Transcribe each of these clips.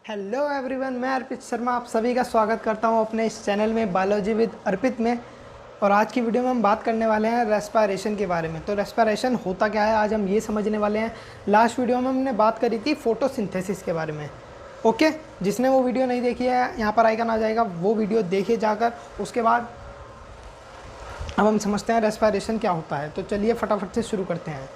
Hello everyone, मैं अर्पित शर्मा आप सभी का स्वागत करता हूं अपने इस चैनल में बायोलॉजी विद अर्पित में। और आज की वीडियो में हम बात करने वाले हैं रेस्पिरेशन के बारे में। तो रेस्पिरेशन होता क्या है, आज हम ये समझने वाले हैं। लास्ट वीडियो में हमने बात करी थी फोटोसिंथेसिस के बारे में। ओके, जिसने वो वीडियो नहीं देखी है यहाँ पर आइकन आ जाएगा, वो वीडियो देखिए जाकर। उसके बाद अब हम समझते हैं रेस्पिरेशन क्या होता है। तो चलिए फटाफट से शुरू करते हैं।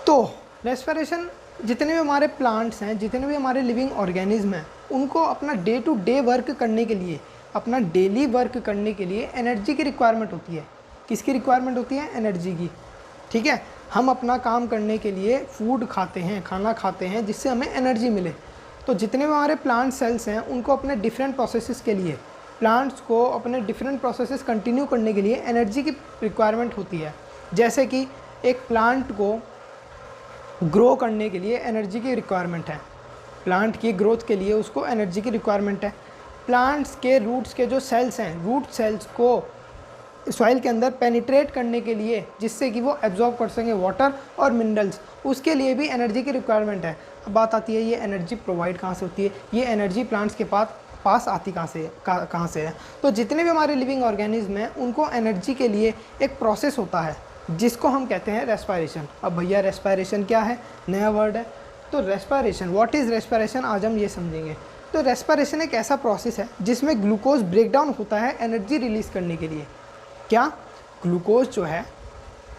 तो रेस्पिरेशन, जितने भी हमारे प्लांट्स हैं, जितने भी हमारे लिविंग ऑर्गेनिज्म हैं, उनको अपना डे टू डे वर्क करने के लिए, अपना डेली वर्क करने के लिए एनर्जी की रिक्वायरमेंट होती है। किसकी रिक्वायरमेंट होती है? एनर्जी की। ठीक है, हम अपना काम करने के लिए फूड खाते हैं, खाना खाते हैं, जिससे हमें एनर्जी मिले। तो जितने भी हमारे प्लांट सेल्स हैं, उनको अपने डिफरेंट प्रोसेसेस के लिए, प्लांट्स को अपने डिफरेंट प्रोसेसेस कंटिन्यू करने के लिए एनर्जी की रिक्वायरमेंट होती है। जैसे कि एक प्लांट को ग्रो करने के लिए एनर्जी की रिक्वायरमेंट है, प्लांट की ग्रोथ के लिए उसको एनर्जी की रिक्वायरमेंट है। प्लांट्स के रूट्स के जो सेल्स हैं, रूट सेल्स को सॉइल के अंदर पेनिट्रेट करने के लिए, जिससे कि वो एब्जॉर्ब कर सकें वाटर और मिनरल्स, उसके लिए भी एनर्जी की रिक्वायरमेंट है। अब बात आती है ये एनर्जी प्रोवाइड कहाँ से होती है, ये एनर्जी प्लांट्स के पास आती कहाँ से है। तो जितने भी हमारे लिविंग ऑर्गेनिज्म हैं, उनको एनर्जी के लिए एक प्रोसेस होता है जिसको हम कहते हैं रेस्पिरेशन। अब भैया रेस्पिरेशन क्या है, नया वर्ड है। तो रेस्पिरेशन, व्हाट इज़ रेस्पिरेशन, आज हम ये समझेंगे। तो रेस्पिरेशन एक ऐसा प्रोसेस है जिसमें ग्लूकोज ब्रेकडाउन होता है एनर्जी रिलीज़ करने के लिए। क्या? ग्लूकोज जो है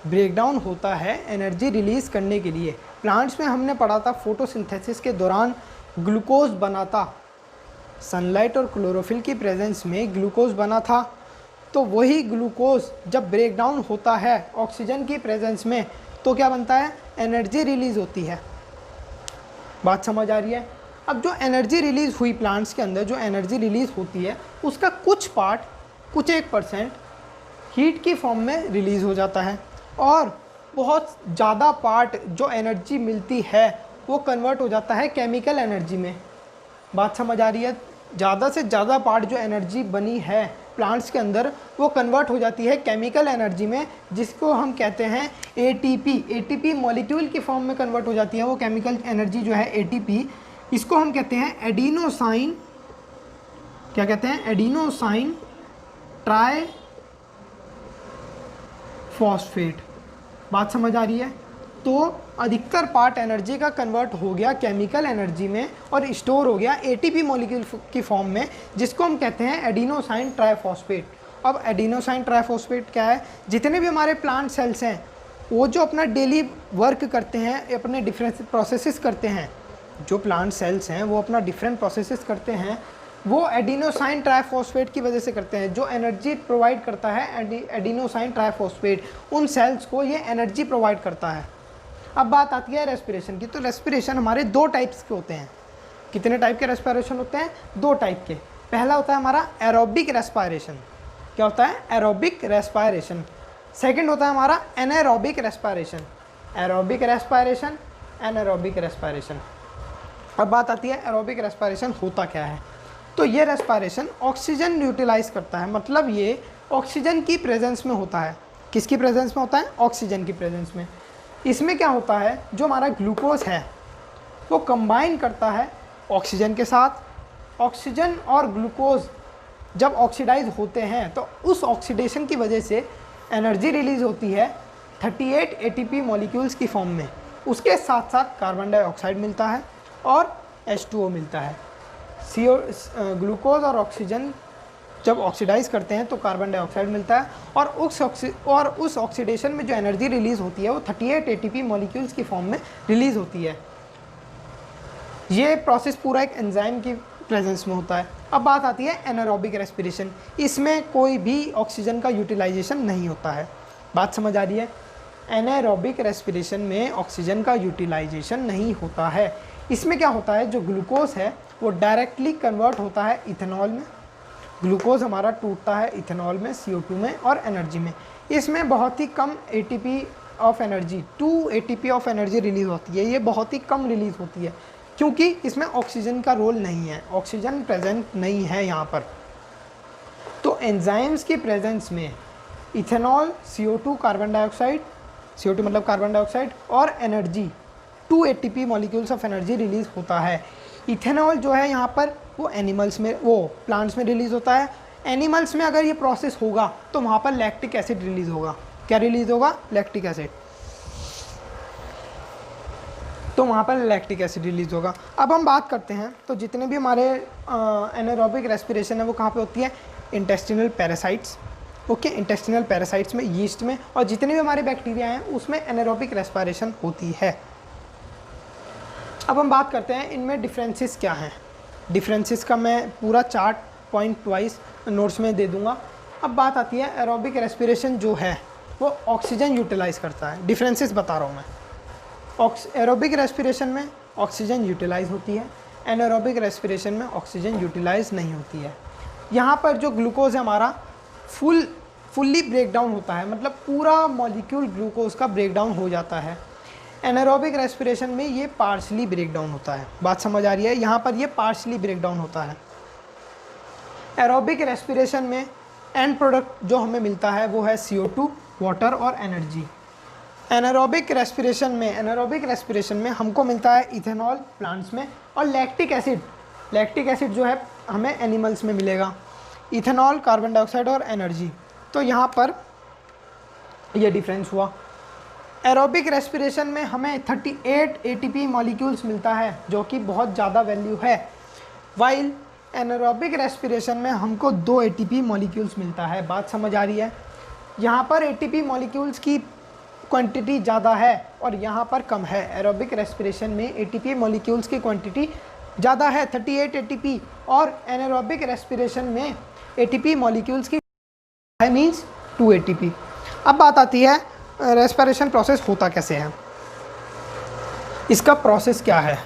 ब्रेकडाउन होता है एनर्जी रिलीज़ करने के लिए। प्लांट्स में हमने पढ़ा था फोटोसिंथेसिस के दौरान ग्लूकोज बना था, सनलाइट और क्लोरोफिल की प्रेजेंस में ग्लूकोज बना था। तो वही ग्लूकोज जब ब्रेक डाउन होता है ऑक्सीजन की प्रेजेंस में, तो क्या बनता है? एनर्जी रिलीज़ होती है। बात समझ आ रही है? अब जो एनर्जी रिलीज़ हुई प्लांट्स के अंदर, जो एनर्जी रिलीज़ होती है, उसका कुछ पार्ट, कुछ 1% हीट की फॉर्म में रिलीज़ हो जाता है, और बहुत ज़्यादा पार्ट जो एनर्जी मिलती है वो कन्वर्ट हो जाता है केमिकल एनर्जी में। बात समझ आ रही है? ज़्यादा से ज़्यादा पार्ट जो एनर्जी बनी है प्लांट्स के अंदर, वो कन्वर्ट हो जाती है केमिकल एनर्जी में, जिसको हम कहते हैं एटीपी। एटीपी मॉलिक्यूल की फॉर्म में कन्वर्ट हो जाती है वो केमिकल एनर्जी जो है एटीपी। इसको हम कहते हैं एडिनोसाइन, क्या कहते हैं? Adenosine try phosphate. बात समझ आ रही है? तो अधिकतर पार्ट एनर्जी का कन्वर्ट हो गया केमिकल एनर्जी में और स्टोर हो गया एटीपी मॉलिक्यूल की फॉर्म में, जिसको हम कहते हैं एडिनोसाइन ट्राइफॉस्फेट। अब एडिनोसाइन ट्राइफॉस्फेट क्या है? जितने भी हमारे प्लांट सेल्स हैं, वो जो अपना डेली वर्क करते हैं, अपने डिफरेंट प्रोसेसेस करते हैं, जो प्लांट सेल्स हैं वो अपना डिफरेंट प्रोसेसेस करते हैं, वो एडिनोसाइन ट्राइफॉस्फेट की वजह से करते हैं। जो एनर्जी प्रोवाइड करता है एडिनोसाइन ट्राइफॉस्फेट, उन सेल्स को ये एनर्जी प्रोवाइड करता है। अब बात आती है रेस्पिरेशन की। तो रेस्पिरेशन हमारे दो टाइप्स के होते हैं। कितने टाइप के रेस्पिरेशन होते हैं? दो टाइप के। पहला होता है हमारा एरोबिक रेस्पिरेशन। क्या होता है? Aerobic respiration. सेकंड होता है हमारा anaerobic respiration. Aerobic respiration, anaerobic respiration. अब बात आती है एरोबिक रेस्पिरेशन होता क्या है। तो ये रेस्पिरेशन ऑक्सीजन यूटिलाइज करता है, मतलब ये ऑक्सीजन की प्रेजेंस में होता है। किसकी प्रेजेंस में होता है? ऑक्सीजन की प्रेजेंस में। इसमें क्या होता है, जो हमारा ग्लूकोज है वो कंबाइन करता है ऑक्सीजन के साथ। ऑक्सीजन और ग्लूकोज जब ऑक्सीडाइज होते हैं, तो उस ऑक्सीडेशन की वजह से एनर्जी रिलीज़ होती है 38 एटीपी मॉलिक्यूल्स की फॉर्म में। उसके साथ साथ कार्बन डाइऑक्साइड मिलता है और H2O मिलता है। ग्लूकोज और ऑक्सीजन जब ऑक्सीडाइज करते हैं तो कार्बन डाइऑक्साइड मिलता है, और उस ऑक्सीडेशन में जो एनर्जी रिलीज़ होती है वो 38 एटीपी मॉलिक्यूल्स की फॉर्म में रिलीज़ होती है। ये प्रोसेस पूरा एक एंजाइम की प्रेजेंस में होता है। अब बात आती है एनारोबिक रेस्पिरेशन। इसमें कोई भी ऑक्सीजन का यूटिलाइजेशन नहीं होता है। बात समझ आ रही है? एनारोबिक रेस्पिरेशन में ऑक्सीजन का यूटिलाइजेशन नहीं होता है। इसमें क्या होता है, जो ग्लूकोज है वो डायरेक्टली कन्वर्ट होता है इथेनॉल में। ग्लूकोज हमारा टूटता है इथेनॉल में, CO2 में और एनर्जी में। इसमें बहुत ही कम ATP of energy, 2 ATP of energy release होती है। ये बहुत ही कम रिलीज़ होती है क्योंकि इसमें ऑक्सीजन का रोल नहीं है, ऑक्सीजन प्रेजेंट नहीं है यहाँ पर। तो एंजाइम्स की प्रेजेंस में ethanol, CO2 carbon dioxide, CO2 मतलब कार्बन डाइऑक्साइड, और energy 2 ATP molecules of energy release होता है। इथेनॉल जो है यहाँ पर वो एनिमल्स में, वो प्लांट्स में रिलीज़ होता है। एनिमल्स में अगर ये प्रोसेस होगा तो वहाँ पर लैक्टिक एसिड रिलीज़ होगा। क्या रिलीज़ होगा? Lactic acid. तो वहाँ पर लैक्टिक एसिड रिलीज़ होगा। अब हम बात करते हैं तो जितने भी हमारे एनारोबिक रेस्पिरेशन है वो कहाँ पे होती है? Intestinal parasites. Okay, intestinal parasites में, यीस्ट में, और जितने भी हमारे बैक्टीरिया हैं उसमें एनारोबिक रेस्पिरेशन होती है। अब हम बात करते हैं इनमें डिफरेंसेस क्या हैं। डिफरेंसेस का मैं पूरा चार्ट पॉइंट वाइज नोट्स में दे दूंगा। अब बात आती है एरोबिक रेस्पिरेशन जो है वो ऑक्सीजन यूटिलाइज करता है। डिफरेंसेस बता रहा हूँ मैं। एरोबिक रेस्पिरेशन में ऑक्सीजन यूटिलाइज होती है, एनारोबिक रेस्पिरेशन में ऑक्सीजन यूटिलाइज नहीं होती है। यहाँ पर जो ग्लूकोज है हमारा फुल्ली ब्रेक डाउन होता है, मतलब पूरा मॉलिक्यूल ग्लूकोज का ब्रेक डाउन हो जाता है। एनारोबिक रेस्पिरेशन में ये पार्शली ब्रेक डाउन होता है। बात समझ आ रही है? यहाँ पर ये पार्शली ब्रेक डाउन होता है। एरोबिक रेस्पिरेशन में एंड प्रोडक्ट जो हमें मिलता है वो है CO2, वाटर और एनर्जी। एनारोबिक रेस्पिरेशन में हमको मिलता है इथेनॉल प्लांट्स में, और लैक्टिक एसिड जो है हमें एनिमल्स में मिलेगा। इथेनॉल, कार्बन डाइऑक्साइड और एनर्जी। तो यहाँ पर ये डिफरेंस हुआ। एरोबिक रेस्पिरेशन में हमें 38 ATP मॉलिक्यूल्स मिलता है जो कि बहुत ज़्यादा वैल्यू है, वाइल एनारोबिक रेस्पिरेशन में हमको 2 ATP मॉलिक्यूल्स मिलता है। बात समझ आ रही है? यहाँ पर ATP मॉलिक्यूल्स की क्वांटिटी ज़्यादा है और यहाँ पर कम है। एरोबिक रेस्पिरेशन में ATP मॉलिक्यूल्स की क्वांटिटी ज़्यादा है 38 ATP, और एनारोबिक रेस्पिरेशन में ATP मॉलिक्यूल्स की मीन्स 2 ATP। अब बात आती है रेस्पिरेशन प्रोसेस होता कैसे है, इसका प्रोसेस क्या है।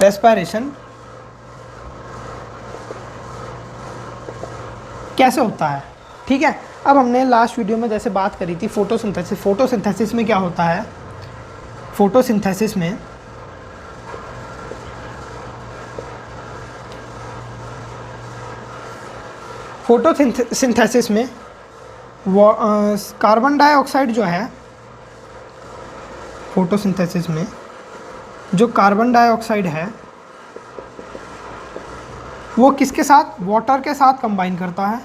रेस्पिरेशन कैसे होता है? ठीक है, अब हमने लास्ट वीडियो में जैसे बात करी थी फोटोसिंथेसिस। फोटोसिंथेसिस में क्या होता है? फोटोसिंथेसिस में कार्बन डाइऑक्साइड जो है, फोटोसिंथेसिस में जो कार्बन डाइऑक्साइड है वो किसके साथ? वाटर के साथ कंबाइन करता है।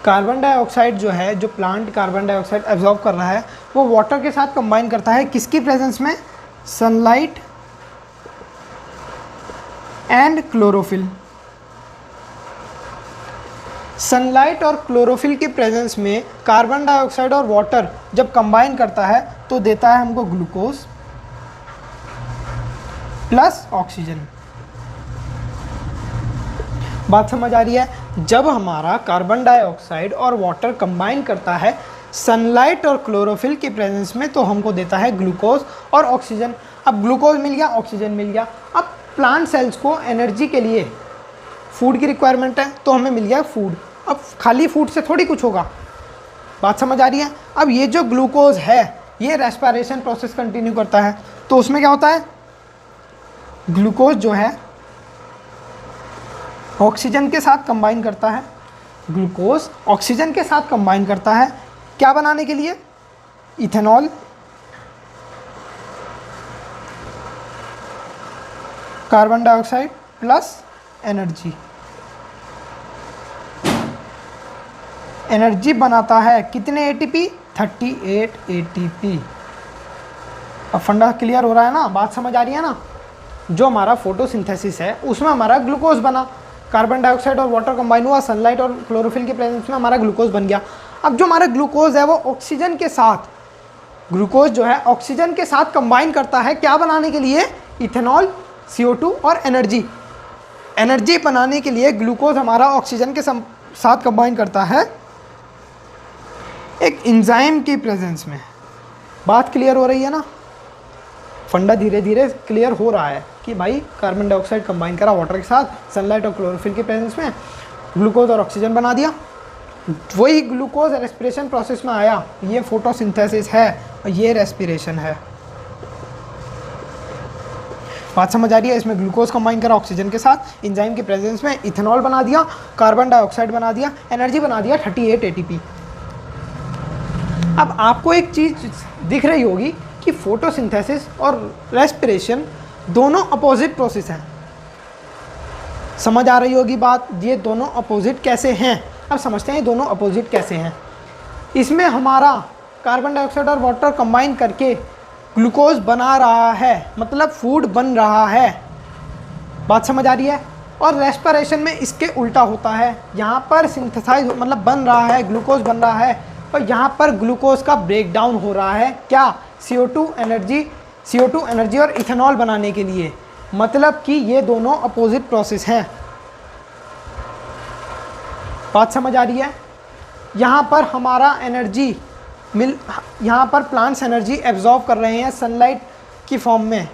कार्बन डाइऑक्साइड जो है, जो प्लांट कार्बन डाइऑक्साइड एब्जॉर्ब कर रहा है वो वाटर के साथ कंबाइन करता है। किसकी प्रेजेंस में? Sunlight and chlorophyll. सनलाइट और क्लोरोफिल की प्रेजेंस में कार्बन डाइऑक्साइड और वाटर जब कंबाइन करता है तो देता है हमको ग्लूकोज प्लस ऑक्सीजन। बात समझ आ रही है? जब हमारा कार्बन डाइऑक्साइड और वाटर कंबाइन करता है सनलाइट और क्लोरोफिल की प्रेजेंस में तो हमको देता है ग्लूकोज और ऑक्सीजन। अब ग्लूकोज मिल गया, ऑक्सीजन मिल गया। अब प्लांट सेल्स को एनर्जी के लिए फूड की रिक्वायरमेंट है तो हमें मिल गया फूड। अब खाली फूड से थोड़ी कुछ होगा। बात समझ आ रही है? अब ये जो ग्लूकोज है ये रेस्पिरेशन प्रोसेस कंटिन्यू करता है तो उसमें क्या होता है? ग्लूकोज जो है ऑक्सीजन के साथ कंबाइन करता है। ग्लूकोज ऑक्सीजन के साथ कंबाइन करता है क्या बनाने के लिए? Ethanol, carbon dioxide plus energy. Energy बनाता है कितने ATP? 38 ATP। अब फंडा क्लियर हो रहा है ना? बात समझ आ रही है ना? जो हमारा फोटोसिंथेसिस है उसमें हमारा ग्लूकोज बना, कार्बन डाइऑक्साइड और वाटर कंबाइन हुआ, सनलाइट और क्लोरोफिल के प्रेजेंस में हमारा ग्लूकोज बन गया। अब जो हमारा ग्लूकोज है वो ऑक्सीजन के साथ, ग्लूकोज जो है ऑक्सीजन के साथ कंबाइन करता है क्या बनाने के लिए? इथेनॉल, CO2 और एनर्जी। एनर्जी बनाने के लिए ग्लूकोज हमारा ऑक्सीजन के साथ कंबाइन करता है एक एंजाइम की प्रेजेंस में। बात क्लियर हो रही है ना? फंडा धीरे धीरे क्लियर हो रहा है कि भाई कार्बन डाइऑक्साइड कंबाइन करा वाटर के साथ, सनलाइट और क्लोरोफिल के प्रेजेंस में ग्लूकोज और ऑक्सीजन बना दिया। वही ग्लूकोज रेस्पिरेशन प्रोसेस में आया। ये फोटोसिंथेसिस है और ये रेस्पिरेशन है। बात समझ आ रही है? इसमें ग्लूकोज कंबाइन करा ऑक्सीजन के साथ, एंजाइम के प्रेजेंस में इथेनॉल बना दिया, कार्बन डाइऑक्साइड बना दिया, एनर्जी बना दिया 38 ATP। अब आपको एक चीज़ दिख रही होगी कि फोटोसिंथेसिस और रेस्पिरेशन दोनों अपोजिट प्रोसेस हैं। समझ आ रही होगी बात, ये दोनों अपोजिट कैसे हैं। अब समझते हैं ये दोनों अपोजिट कैसे हैं। इसमें हमारा कार्बन डाइऑक्साइड और वाटर कंबाइन करके ग्लूकोज बना रहा है, मतलब फूड बन रहा है। बात समझ आ रही है। और रेस्पिरेशन में इसके उल्टा होता है, यहाँ पर सिंथेसाइज मतलब बन रहा है, ग्लूकोज बन रहा है, और यहाँ पर ग्लूकोज का ब्रेक डाउन हो रहा है। क्या? CO2 एनर्जी और इथेनॉल बनाने के लिए। मतलब कि ये दोनों अपोजिट प्रोसेस हैं। बात समझ आ रही है। यहाँ पर हमारा एनर्जी यहाँ पर प्लांट्स एनर्जी एब्जॉर्ब कर रहे हैं सनलाइट की फॉर्म में।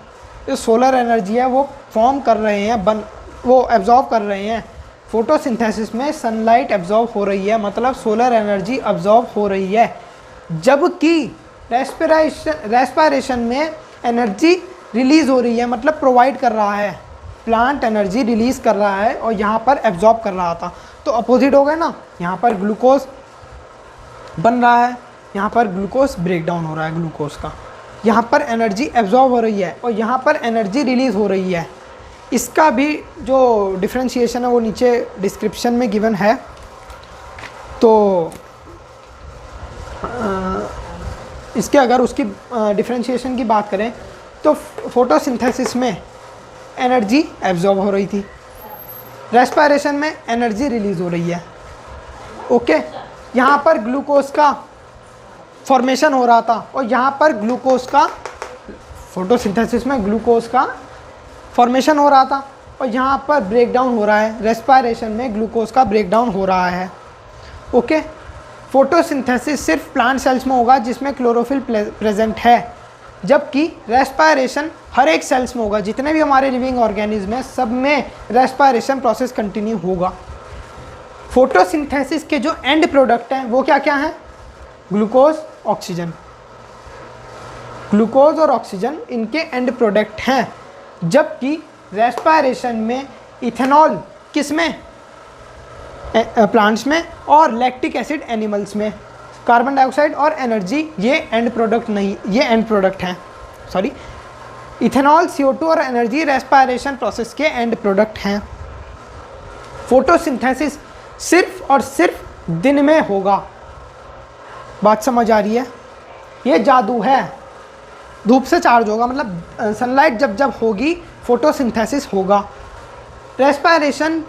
जो सोलर एनर्जी है वो फॉर्म कर रहे हैं, वो एब्जॉर्ब कर रहे हैं। फोटोसिंथेसिस में सनलाइट एब्जॉर्ब हो रही है, मतलब सोलर एनर्जी एब्जॉर्ब हो रही है। जबकि रेस्पिरेशन में एनर्जी रिलीज़ हो रही है, मतलब प्रोवाइड कर रहा है। प्लांट एनर्जी रिलीज़ कर रहा है और यहाँ पर एब्जॉर्ब कर रहा था। तो अपोजिट हो गए ना। यहाँ पर ग्लूकोज बन रहा है, यहाँ पर ग्लूकोज ब्रेक डाउन हो रहा है ग्लूकोज का। यहाँ पर एनर्जी एब्जॉर्ब हो रही है और यहाँ पर एनर्जी रिलीज़ हो रही है। इसका भी जो डिफरेंशिएशन है वो नीचे डिस्क्रिप्शन में गिवन है। तो इसके अगर उसकी डिफरेंशिएशन की बात करें तो फोटोसिंथेसिस में एनर्जी एब्जॉर्ब हो रही थी, रेस्पिरेशन में एनर्जी रिलीज़ हो रही है। ओके, यहाँ पर ग्लूकोज का फॉर्मेशन हो रहा था और यहाँ पर ग्लूकोज का, फोटोसिंथेसिस में ग्लूकोज का फॉर्मेशन हो रहा था और यहाँ पर ब्रेक डाउन हो रहा है। रेस्पिरेशन में ग्लूकोज का ब्रेक डाउन हो रहा है। ओके, फोटोसिंथेसिस सिर्फ प्लांट सेल्स में होगा जिसमें क्लोरोफिल प्रेजेंट है, जबकि रेस्पिरेशन हर एक सेल्स में होगा। जितने भी हमारे लिविंग ऑर्गेनिज्म हैं सब में रेस्पिरेशन प्रोसेस कंटिन्यू होगा। फोटोसिंथेसिस के जो एंड प्रोडक्ट हैं वो क्या क्या हैं? Glucose, oxygen. ग्लूकोज और ऑक्सीजन इनके एंड प्रोडक्ट हैं। जबकि रेस्पिरेशन में इथेनॉल किसमें? प्लांट्स में, और लैक्टिक एसिड एनिमल्स में। कार्बन डाइऑक्साइड और एनर्जी ये एंड प्रोडक्ट नहीं, ये एंड प्रोडक्ट हैं। सॉरी, इथेनॉल, CO2 और एनर्जी रेस्पिरेशन प्रोसेस के एंड प्रोडक्ट हैं। फोटोसिंथेसिस सिर्फ और सिर्फ दिन में होगा। बात समझ आ रही है। ये जादू है। धूप से चार्ज होगा, मतलब सनलाइट जब जब होगी फोटोसिंथेसिस होगा। रेस्पिरेशन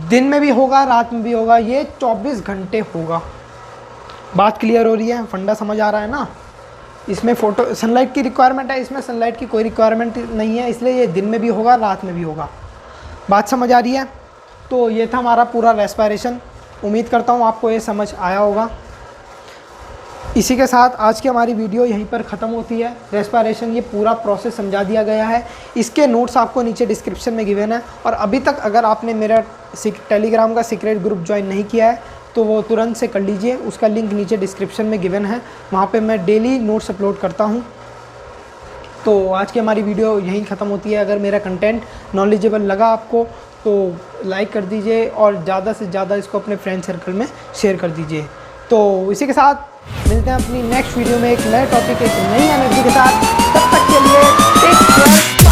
दिन में भी होगा, रात में भी होगा, ये 24 घंटे होगा। बात क्लियर हो रही है, फंडा समझ आ रहा है ना। इसमें सनलाइट की रिक्वायरमेंट है, इसमें सनलाइट की कोई रिक्वायरमेंट नहीं है, इसलिए ये दिन में भी होगा, रात में भी होगा। बात समझ आ रही है। तो ये था हमारा पूरा रेस्पिरेशन। उम्मीद करता हूँ आपको ये समझ आया होगा। इसी के साथ आज की हमारी वीडियो यहीं पर ख़त्म होती है। रेस्पिरेशन ये पूरा प्रोसेस समझा दिया गया है। इसके नोट्स आपको नीचे डिस्क्रिप्शन में गिवन है। और अभी तक अगर आपने मेरा टेलीग्राम का सीक्रेट ग्रुप ज्वाइन नहीं किया है तो वो तुरंत से कर लीजिए। उसका लिंक नीचे डिस्क्रिप्शन में गिवन है, वहाँ पे मैं डेली नोट्स अपलोड करता हूँ। तो आज की हमारी वीडियो यहीं ख़त्म होती है। अगर मेरा कंटेंट नॉलेजेबल लगा आपको तो लाइक कर दीजिए और ज़्यादा से ज़्यादा इसको अपने फ्रेंड सर्कल में शेयर कर दीजिए। तो इसी के साथ मिलते हैं अपनी नेक्स्ट वीडियो में एक नए टॉपिक, एक नई एनर्जी के साथ। तब तक के लिए टेक केयर।